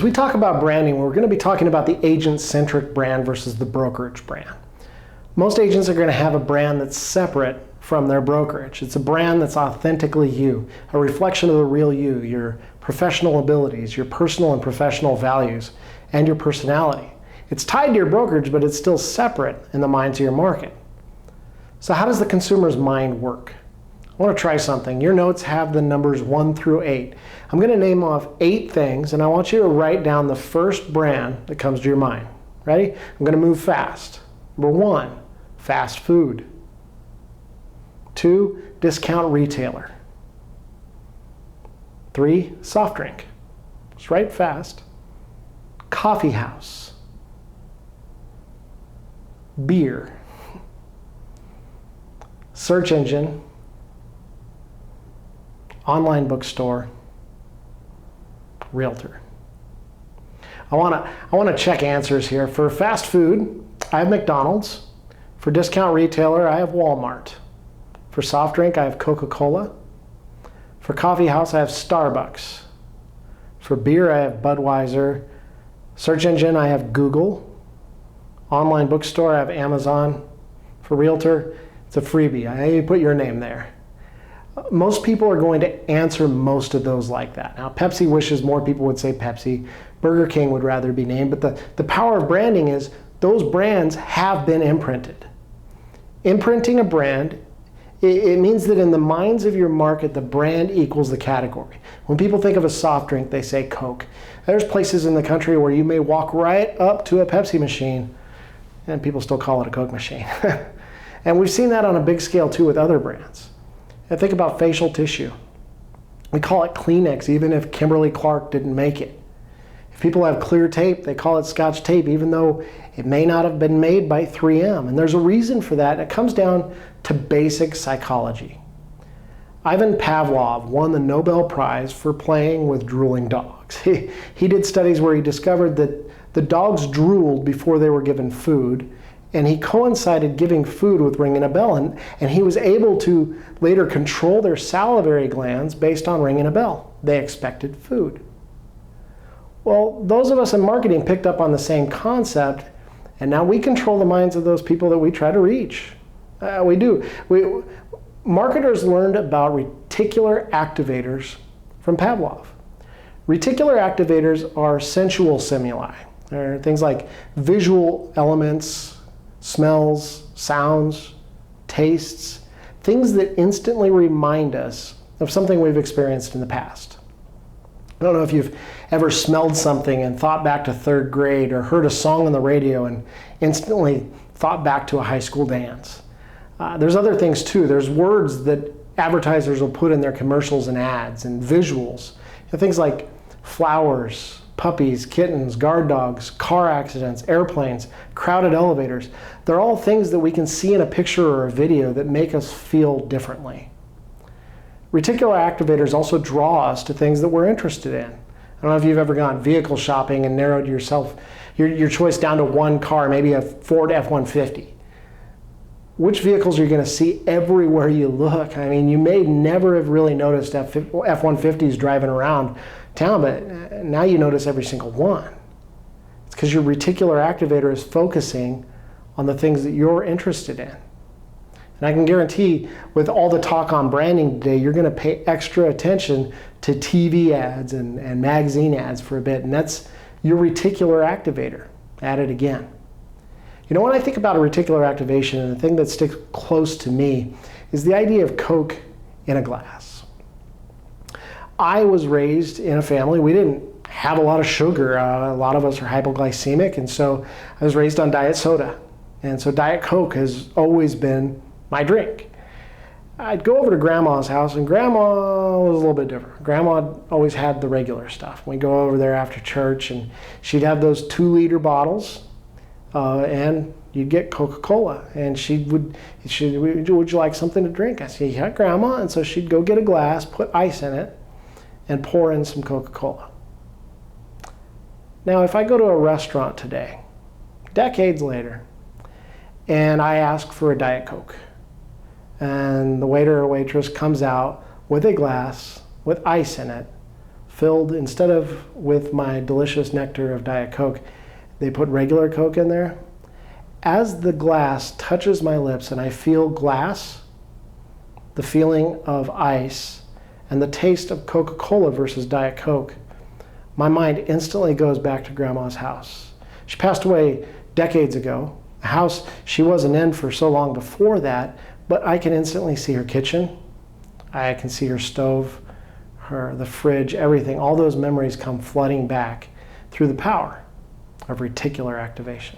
we talk about branding, we're going to be talking about the agent-centric brand versus the brokerage brand. Most agents are going to have a brand that's separate from their brokerage. It's a brand that's authentically you, a reflection of the real you, your professional abilities, your personal and professional values, and your personality. It's tied to your brokerage, but it's still separate in the minds of your market. So how does the consumer's mind work? I want to try something. Your notes have the numbers 1 through 8. I'm going to name off 8 things, and I want you to write down the first brand that comes to your mind. Ready? I'm going to move fast. Number 1, fast food. 2, discount retailer. 3, soft drink. Just write fast. Coffee house. Beer. Search engine. Online bookstore. Realtor. I want to check answers here. For fast food, I have McDonald's. For discount retailer, I have Walmart. For soft drink, I have Coca-Cola. For coffee house, I have Starbucks. For beer, I have Budweiser. Search engine, I have Google. Online bookstore, I have Amazon. For realtor, it's a freebie. I put your name there. Most people are going to answer most of those like that. Now, Pepsi wishes more people would say Pepsi. Burger King would rather be named. But the power of branding is those brands have been imprinted. Imprinting a brand, it means that in the minds of your market, the brand equals the category. When people think of a soft drink, they say Coke. There's places in the country where you may walk right up to a Pepsi machine and people still call it a Coke machine. And we've seen that on a big scale too with other brands. And think about facial tissue. We call it Kleenex even if Kimberly-Clark didn't make it. If people have clear tape, they call it Scotch tape even though it may not have been made by 3M. And there's a reason for that. It comes down to basic psychology. Ivan Pavlov won the Nobel Prize for playing with drooling dogs. He did studies where he discovered that the dogs drooled before they were given food, and he coincided giving food with ringing a bell, and he was able to later control their salivary glands based on ringing a bell. They expected food. Well, those of us in marketing picked up on the same concept, and now we control the minds of those people that we try to reach. We do. Marketers learned about reticular activators from Pavlov. Reticular activators are sensual stimuli. They're things like visual elements, smells, sounds, tastes, things that instantly remind us of something we've experienced in the past. I don't know if you've ever smelled something and thought back to 3rd grade or heard a song on the radio and instantly thought back to a high school dance. There's other things too. There's words that advertisers will put in their commercials and ads and visuals. Things like flowers, puppies, kittens, guard dogs, car accidents, airplanes, crowded elevators. They're all things that we can see in a picture or a video that make us feel differently. Reticular activators also draw us to things that we're interested in. I don't know if you've ever gone vehicle shopping and narrowed your choice down to one car, maybe a Ford F-150. Which vehicles are you going to see everywhere you look? I mean, you may never have really noticed F-150s driving around town, but now you notice every single one. It's because your reticular activator is focusing on the things that you're interested in. And I can guarantee with all the talk on branding today, you're going to pay extra attention to TV ads and magazine ads for a bit, and that's your reticular activator at it again. You know, when I think about a reticular activation, and the thing that sticks close to me is the idea of Coke in a glass. I was raised in a family, we didn't have a lot of sugar. A lot of us are hypoglycemic, and so I was raised on diet soda. And so Diet Coke has always been my drink. I'd go over to Grandma's house, and Grandma was a little bit different. Grandma always had the regular stuff. We'd go over there after church, and she'd have those 2-liter bottles, and you'd get Coca-Cola. And would you like something to drink? I said, yeah, Grandma. And so she'd go get a glass, put ice in it, and pour in some Coca-Cola. Now, if I go to a restaurant today, decades later, and I ask for a Diet Coke, and the waiter or waitress comes out with a glass with ice in it, filled, instead of with my delicious nectar of Diet Coke, they put regular Coke in there. As the glass touches my lips and I feel glass, the feeling of ice, and the taste of Coca-Cola versus Diet Coke, my mind instantly goes back to Grandma's house. She passed away decades ago. A house she wasn't in for so long before that, but I can instantly see her kitchen. I can see her stove, the fridge, everything. All those memories come flooding back through the power of reticular activation.